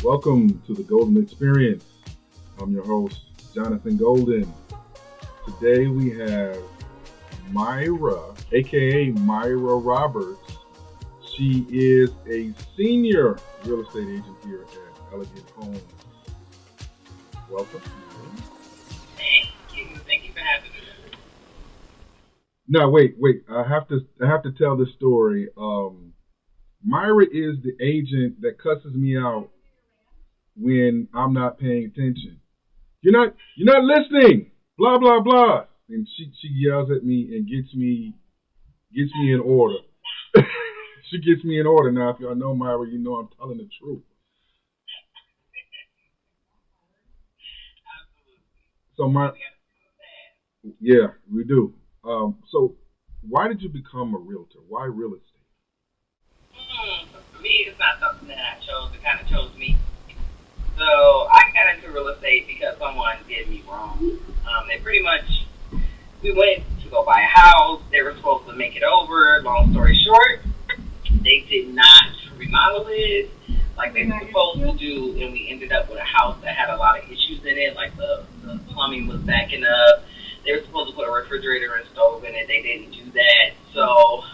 Welcome to the Golden Experience. I'm your host, Jonathan Golden. Today we have Myra, aka Myra Roberts. She is a senior real estate agent here at Elegant Homes. Welcome. Thank you for having me. No, wait. I have to tell this story. Myra is the agent that cusses me out when I'm not paying attention. You're not listening. Blah blah blah. And she yells at me and gets me in order. She gets me in order. Now, if y'all know Myra, you know I'm telling the truth. So yeah, we do. So why did you become a realtor? Why real estate? For me, it's not something that I chose. It kind of chose me. So I got into real estate because someone did me wrong. They pretty much, we went to go buy a house. They were supposed to make it over. Long story short, they did not remodel it like they were supposed to do, and we ended up with a house that had a lot of issues in it, like the plumbing was backing up. They were supposed to put a refrigerator and stove in it. They didn't do that. So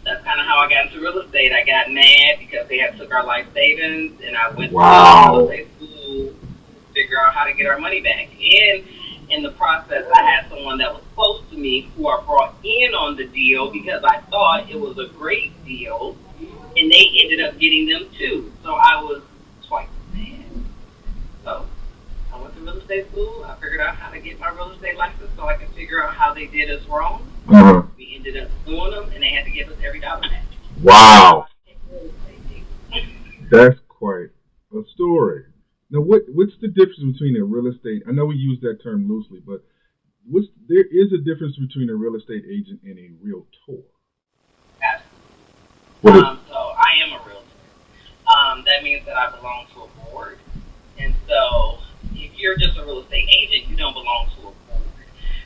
that's kind of how I got into real estate. I got mad because they had took our life savings, and I went to real estate school to figure out how to get our money back. And in the process, I had someone that was close to me who I brought in on the deal because I thought it was a great deal, and they ended up getting them too. So I was twice mad. So I went to real estate school. I figured out how to get my real estate license so I could figure out how they did us wrong. We ended up suing them, and they had to give us every dollar back. Wow. That's quite a story. Now, what's the difference between a real estate? I know we use that term loosely, but there is a difference between a real estate agent and a realtor. Absolutely. So I am a realtor. That means that I belong to a board. And so if you're just a real estate agent, you don't belong to a board.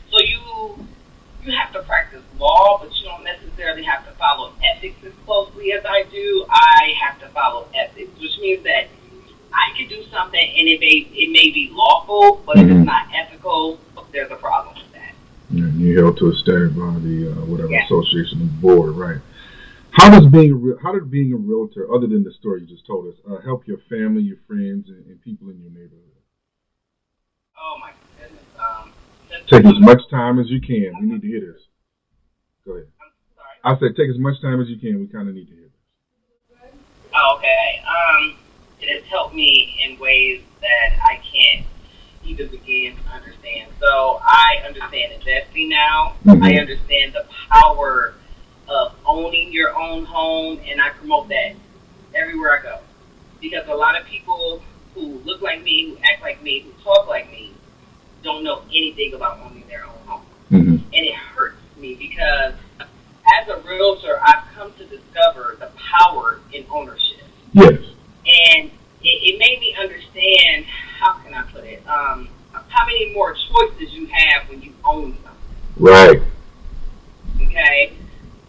So you have to practice law, but you don't necessarily have to follow ethics as closely as I do. I have to follow ethics, which means that I could do something and it may be lawful, but if it's not ethical, there's a problem with that. Yeah, you're held to a standard by the association of the board, right? How did being a realtor, other than the story you just told us, help your family, your friends, and people in your neighborhood? Oh my goodness. Take as much time as you can. We need to hear this. Go ahead. I'm sorry. I said take as much time as you can. We kind of need to hear this. Oh, okay. It has helped me in ways that I can't even begin to understand. So I understand investing now. Mm-hmm. I understand the power of owning your own home, and I promote that everywhere I go. Because a lot of people who look like me, who act like me, who talk like me, don't know anything about owning their own home. Mm-hmm. And it hurts me because as a realtor, I've come to discover the power in ownership. Yes. And it made me understand, how can I put it, how many more choices you have when you own something. Right. Okay?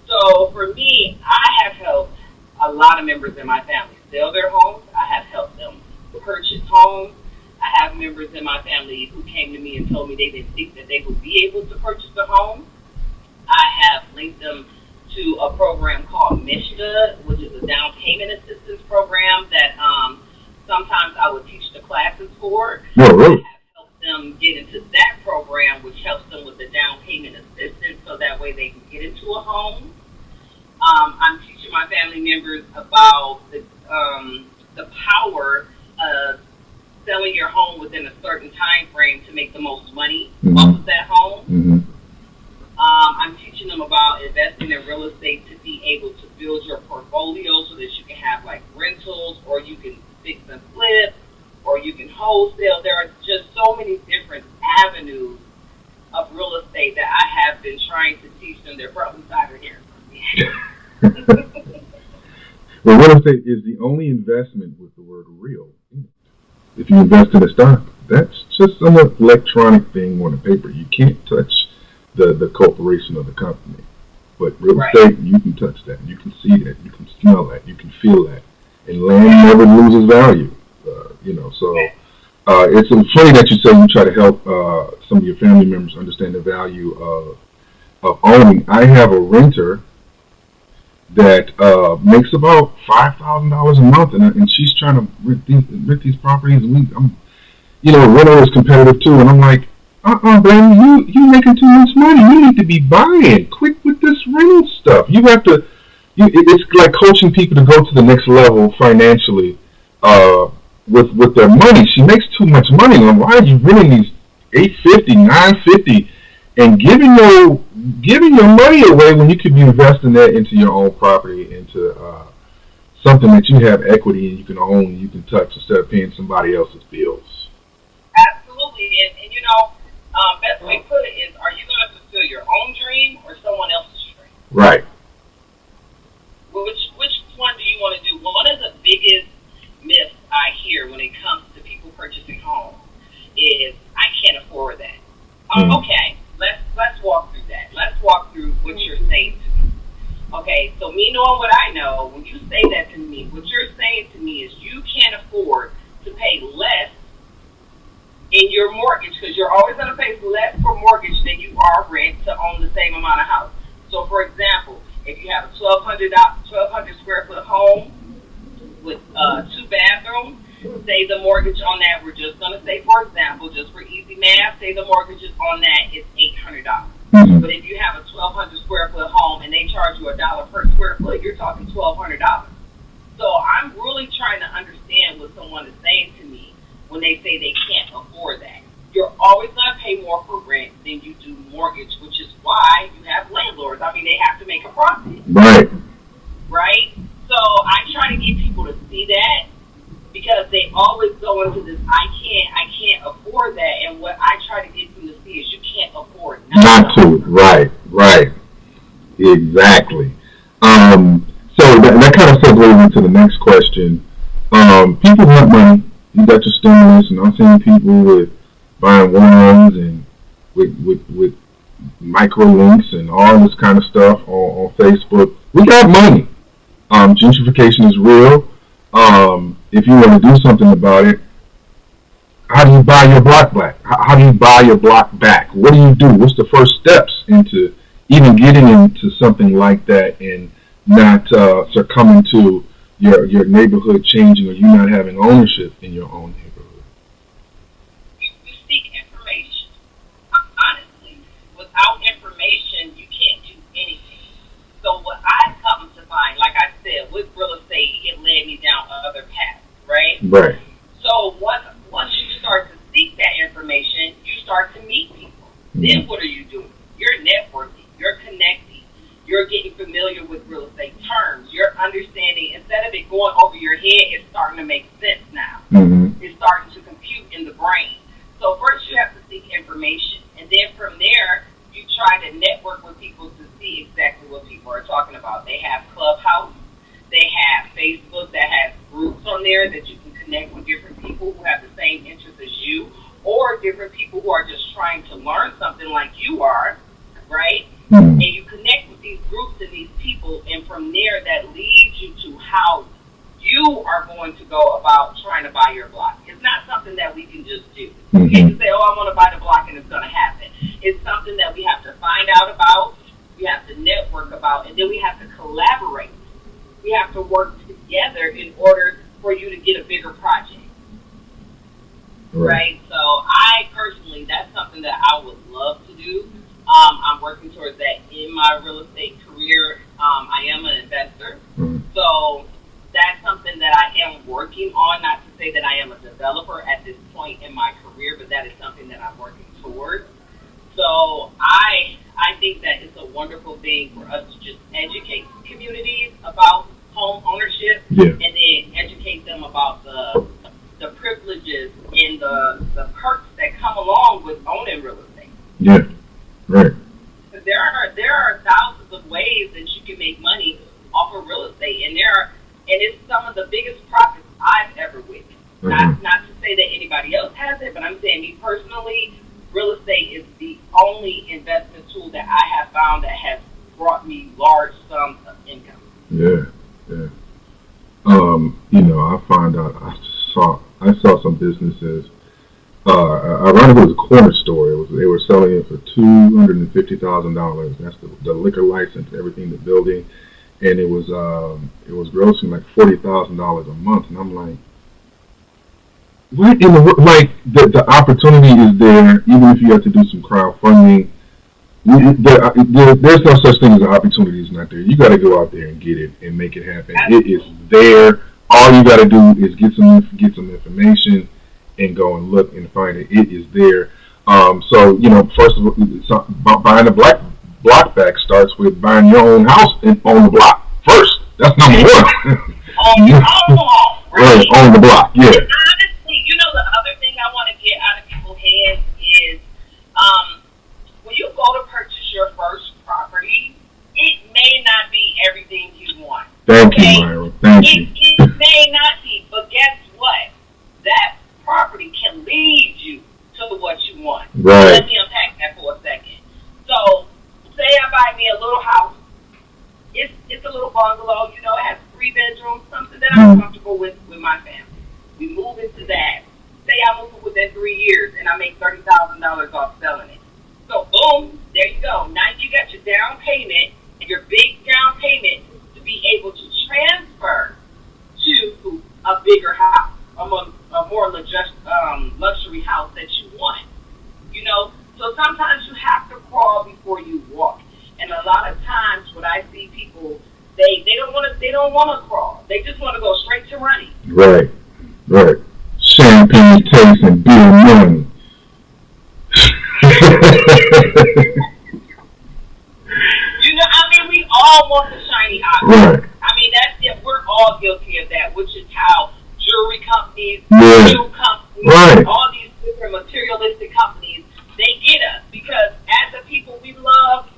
So for me, I have helped a lot of members in my family sell their homes. I have helped them purchase homes. I have members in my family who came to me and told me they didn't think that they would be able to purchase a home. I have linked them to a program called Myra, which is a down payment assistance program that sometimes I would teach the classes for. Oh, really? I have helped them get into that program, which helps them with the down payment assistance so that way they can get into a home. I'm teaching my family members about the power of selling your home within a certain time frame to make the most money off of that home. Mm-hmm. I'm teaching them about investing in real estate to be able to build your portfolio so that you can have like rentals, or you can fix and flip, or you can wholesale. There are just so many different avenues of real estate that I have been trying to teach them. They're probably tired of hearing from me. Well, real estate is the only investment with the word real in it. If you invest in a stock, that's just an electronic thing on a paper. You can't touch the corporation or the company. But real estate, you can touch that. You can see that. You can smell that. You can feel that. and land never loses value. So it's funny that you say you try to help some of your family members understand the value of owning. I have a renter that makes about $5,000 a month, and she's trying to rent these properties, and rental is competitive too, and I'm like, baby, you making too much money. You need to be buying. Quit with this rental stuff. You have to. It's like coaching people to go to the next level financially with their money. She makes too much money. And why are you renting these 850, 950, and giving your money away when you could be investing that into your own property, into something that you have equity and you can own, and you can touch instead of paying somebody else's bills. Absolutely. And best way to put it is, are you going to fulfill your own dream or someone else's dream? Right. Which one do you want to do? Well, one of the biggest myths I hear when it comes to people purchasing homes is, I can't afford that. Okay, let's walk through that. Let's walk through what you're saying to me. Okay, so me knowing what I know, when you say that to me, what you're saying to me is you can't afford to pay less in your mortgage, because you're always going to pay less for mortgage than you are rent to own the same amount of house. So, for example, if you have a 1,200 square foot home with 2 bathrooms, say the mortgage on that, we're just going to say, for example, just for easy math, say the mortgage on that is $800. Mm-hmm. But if you have a 1,200 square foot home and they charge you $1 per square foot, you're talking $1,200. So I'm really trying to understand what someone is saying to me when they say they can't afford that. You're always going to pay more for rent than you do mortgage, which is why you have landlords. I mean, they have to make a profit. Right. Right? So I try to get people to see that, because they always go into this, I can't afford that. And what I try to get them to see is, you can't afford not to. Right. Exactly. So that kind of segues into the next question. People want money. You got your stimulus, and I'm seeing people with buying ones and with micro links and all this kind of stuff on Facebook. We got money. Gentrification is real. If you want to do something about it, how do you buy your block back? How do you buy your block back? What do you do? What's the first steps into even getting into something like that and not succumbing to your neighborhood changing, or you not having ownership in your own neighborhood? You seek information. Honestly, without information, you can't do anything. So what I've come to find, like I said, with real estate, it led me down other paths, right? Right. So once you start to seek that information, you start to meet people. Mm-hmm. Then what are you doing? You're networking. You're connecting. You're getting familiar with real estate terms. You're understanding. Instead of it going over your head, it's starting to make sense now. Mm-hmm. It's starting to compute in the brain. So first you have to seek information. And then from there, you try to network with people to see exactly what people are talking about. They have Clubhouse. They have Facebook that has groups on there that you can connect with different people who have the same interests as you, or different people who are just trying to learn something like you are, right? Mm-hmm. And you connect with these groups and these people, and from there that leads you to how you are going to go about trying to buy your block. It's not something that we can just do. Mm-hmm. You can't just say, oh, I want to buy the block and it's going to happen. It's something that we have to find out about, we have to network about, and then we have to collaborate. We have to work together in order for you to get a bigger project. Right? So I personally, that's something that I would love to do. I'm working towards that in my real estate career. I am an investor. Mm-hmm. So that's something that I am working on. Not to say that I am a developer at this point in my career, but that is something that I'm working towards. So I think that it's a wonderful thing for us to just educate communities about home ownership, and then educate them about the privileges and the perks that come along with owning real estate. Yeah, right. Because there are thousands of ways that you can make money off of real estate, and it's some of the biggest profits I've ever witnessed. Mm-hmm. Not to say that anybody else has it, but I'm saying me personally, real estate is the only investment tool that I have found that has brought me large sums of income. Yeah. I find out I saw some businesses. Ironically, it was a corner store. They were selling it for $250,000. That's the liquor license, everything, the building, and it was grossing like $40,000 a month. And I'm like, what in the like the opportunity is there, even if you have to do some crowdfunding. There's no such thing as an opportunity is not there. You got to go out there and get it and make it happen. It is there. All you got to do is get some information and go and look and find it. It is there. So first of all, buying a block back starts with buying your own house and on the block first. That's number one. On your own, right? Right, on the block. Yeah. And honestly, the other thing I want to get out of people's heads is, when you go to purchase your first property, it may not be everything you want. Thank okay? you, Myra. Thank you. It may not be, but guess what? That property can lead you to what you want. Right. Let me unpack that for a second. So, say I buy me a little house. It's a little bungalow, it has 3 bedrooms, something that I'm comfortable with my family. We move into that. Say I move within 3 years and I make $30,000 off selling it. So boom, there you go. Now you got your down payment, your big down payment to be able to transfer to a bigger house, a more luxury house that you want. So sometimes you have to crawl before you walk. And a lot of times, what I see people, they don't want to crawl. They just want to go straight to running. Right. Champagne taste and beer money. We all want the shiny object. Right. We're all guilty of that, which is how jewelry companies, shoe companies, right. all these different materialistic companies, they get us because as a people, we love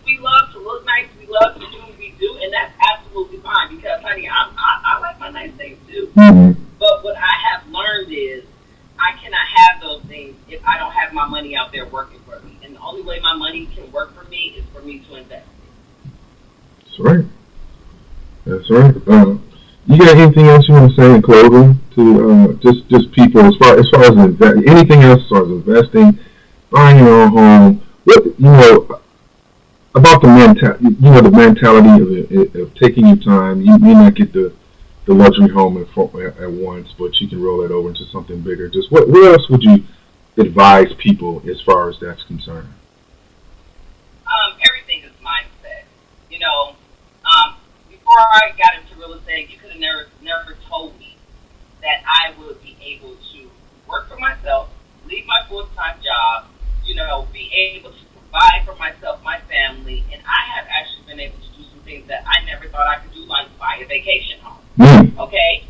to look nice, we love to do what we do, and that's absolutely fine because, honey, I like my nice things too. Mm-hmm. But what I have learned is I cannot have those things if I don't have my money out there working for me. And the only way my money can work for me is for me to invest. That's right. You got anything else you want to say in closing to just people as far as anything else as far as investing, buying your own home? What about the mentality of taking your time. You may not get the luxury home at once, but you can roll it over into something bigger. Just what else would you advise people as far as that's concerned? Everything is mindset. Before I got into real estate, you could have never told me that I would be able to work for myself, leave my full-time job, be able to provide for myself, my family, and I have actually been able to do some things that I never thought I could do, like buy a vacation home. Okay?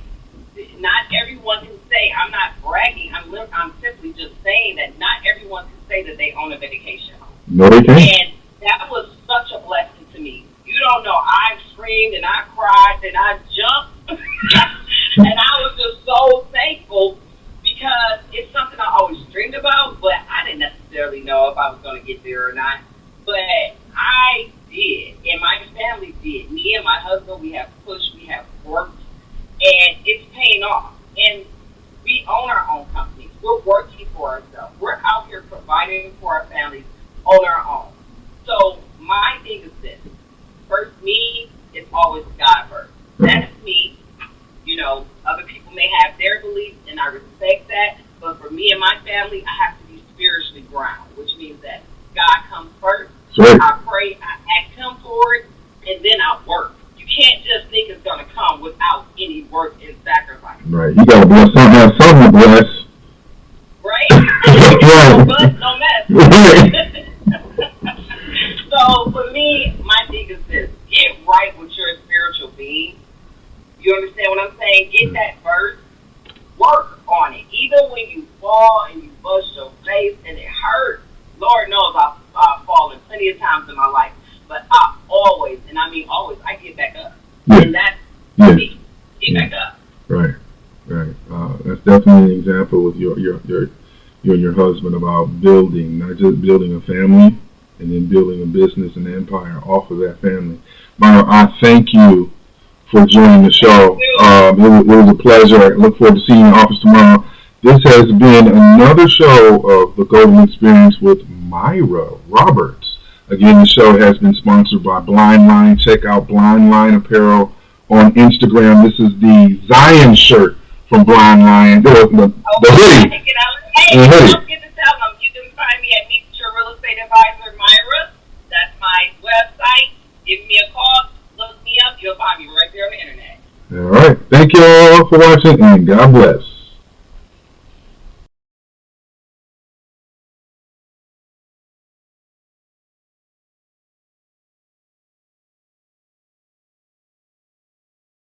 Not everyone can say, I'm not bragging, I'm simply just saying that not everyone can say that they own a vacation home. No, they can't. And that was such a blessing to me. You don't know, I screamed and I cried and I jumped and I was just so thankful because it's something I always dreamed about, but I didn't necessarily know if I was going to get there or not. But I did, and my family did. Me and my husband, we have pushed, we have worked, and it's paying off. And we own our own companies. We're working for ourselves. We're out here providing for our families on our own. So my thing is this. First, me, it's always God first. That's me. Other people may have their beliefs, and I respect that. But for me and my family, I have to be spiritually grounded, which means that God comes first. Right. I pray, I ask Him for it, and then I work. You can't just think it's going to come without any work and sacrifice. Right. You got to bless something to bless. Right? No bust, no mess. So for me, my thing is this. Get right with your spiritual being. You understand what I'm saying? Get that first. Work on it. Even when you fall and you bust your face and it hurts, Lord knows I've fallen plenty of times in my life. But I always, and I mean always, I get back up. Yeah. And that's me. Get back up. Right. That's definitely an example with you and your husband about building, not just building a family, and then building a business and empire off of that family. Myra, I thank you for joining the show. It was a pleasure. I look forward to seeing you in office tomorrow. This has been another show of the Golden Experience with Myra Roberts. Again, the show has been sponsored by Blind Line. Check out Blind Line Apparel on Instagram. This is the Zion shirt from Blind Line. The hoodie. Hey, the hoodie. Don't forget to tell them you can find me at Meet Your Real Estate Advisor Myra. That's my website. Give me a call. Look me up. You'll find me right there on the internet. All right. Thank you all for watching, and God bless.